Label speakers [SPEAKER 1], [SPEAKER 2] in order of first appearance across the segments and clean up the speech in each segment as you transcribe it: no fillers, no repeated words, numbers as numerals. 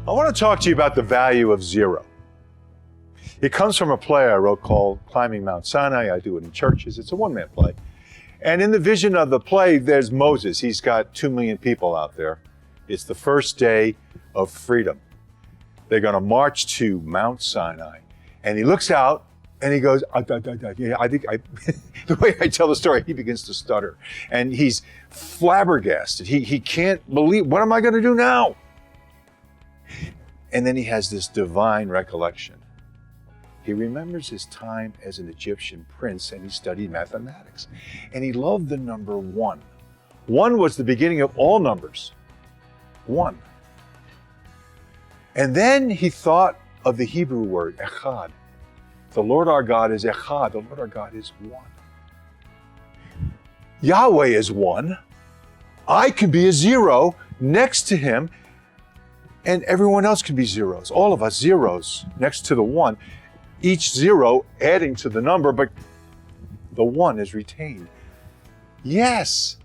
[SPEAKER 1] I want to talk to you about the value of zero. It comes from a play I wrote called Climbing Mount Sinai. I do it in churches. It's a one-man play. And in the vision of the play, there's Moses. He's got 2 million people out there. It's the first day of freedom. They're going to march to Mount Sinai. And he looks out and he goes, the way I tell the story, he begins to stutter. And he's flabbergasted. He can't believe, what am I going to do now? And then he has this divine recollection. He remembers his time as an Egyptian prince, and he studied mathematics. And he loved the number 1. 1 was the beginning of all numbers. 1. And then he thought of the Hebrew word, echad. The Lord our God is echad. The Lord our God is 1. Yahweh is 1. I can be a 0 next to him, and everyone else can be zeros. All of us zeros next to the 1. Each 0 adding to the number, but the 1 is retained. Yes.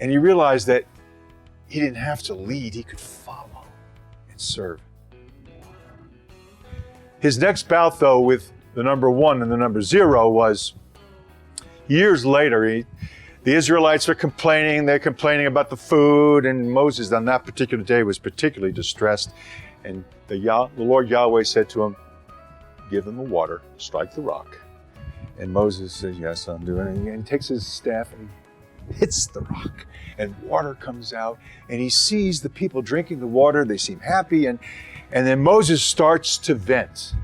[SPEAKER 1] And he realized that he didn't have to lead, he could follow and serve. His next bout, though, with the number 1 and the number 0 was years later. The Israelites are complaining. They're complaining about the food, and Moses on that particular day was particularly distressed. And the Lord Yahweh said to him, give them the water, strike the rock. And Moses says, yes, I'm doing it. And he takes his staff and he hits the rock. And water comes out. And he sees the people drinking the water. They seem happy. And then Moses starts to vent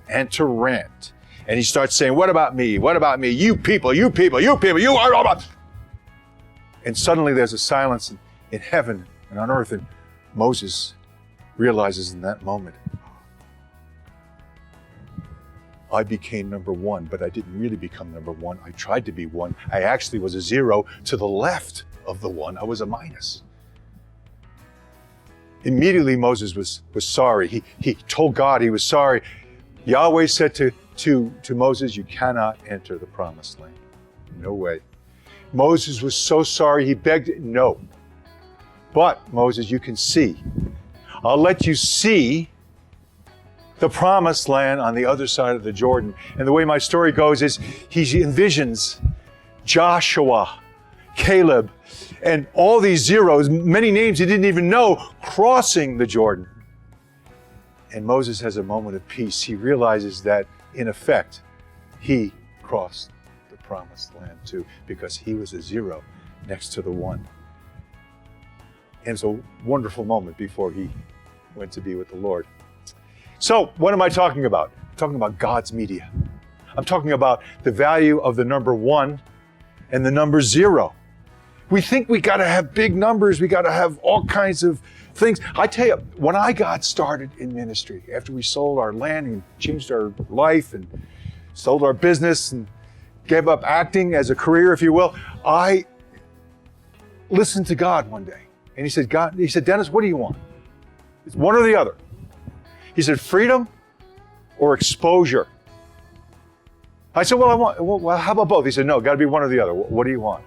[SPEAKER 1] and to rant. And he starts saying, what about me? What about me? You people, you people, you people, you are all. And suddenly there's a silence in heaven and on earth. And Moses realizes in that moment, I became number 1, but I didn't really become number 1. I tried to be 1. I actually was a 0 to the left of the 1. I was a minus. Immediately Moses was sorry. He told God he was sorry. Yahweh said to Moses, you cannot enter the promised land. No way. Moses was so sorry, he begged, no. But Moses, you can see. I'll let you see the promised land on the other side of the Jordan. And the way my story goes is he envisions Joshua, Caleb, and all these zeros, many names he didn't even know, crossing the Jordan. And Moses has a moment of peace. He realizes that, in effect, he crossed the promised land too, because he was a 0 next to the 1. And it's a wonderful moment before he went to be with the Lord. So, what am I talking about? I'm talking about God's media. I'm talking about the value of the number 1 and the number 0. We think we got to have big numbers. We got to have all kinds of things. I tell you, when I got started in ministry, after we sold our land and changed our life and sold our business and gave up acting as a career, if you will, I listened to God one day. And he said, Dennis, what do you want? It's one or the other. He said, freedom or exposure? I said, well, how about both? He said, no, got to be one or the other. What do you want?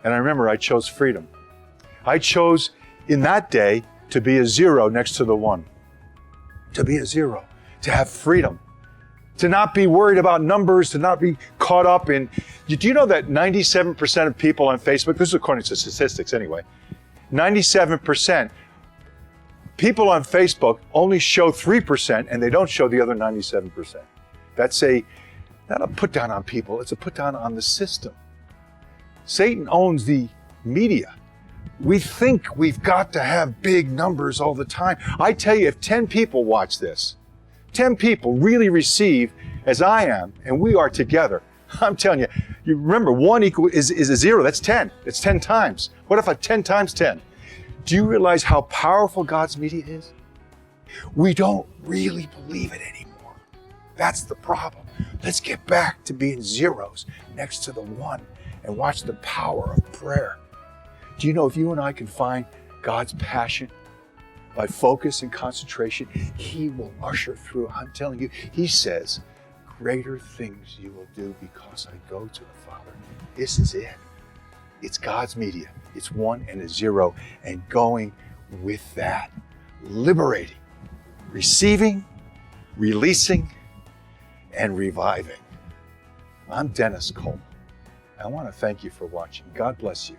[SPEAKER 1] And I remember I chose freedom. I chose in that day to be a 0 next to the 1. To be a 0, to have freedom, to not be worried about numbers, to not be caught up in, do you know that 97% of people on Facebook, this is according to statistics anyway, 97% people on Facebook only show 3% and they don't show the other 97%. That's not a put down on people, it's a put down on the system. Satan owns the media. We think we've got to have big numbers all the time. I tell you, if 10 people watch this, 10 people really receive as I am, and we are together, I'm telling you, you remember 1 is a 0, that's 10. It's 10 times. What if I 10 times 10? Do you realize how powerful God's media is? We don't really believe it anymore. That's the problem. Let's get back to being 0s next to the 1 and watch the power of prayer. Do you know if you and I can find God's passion by focus and concentration, He will usher through. I'm telling you, He says, greater things you will do because I go to the Father. This is it. It's God's media. It's 1 and a 0, and going with that. liberating, receiving, releasing, and reviving. I'm Dennis Cole. I want to thank you for watching. God bless you.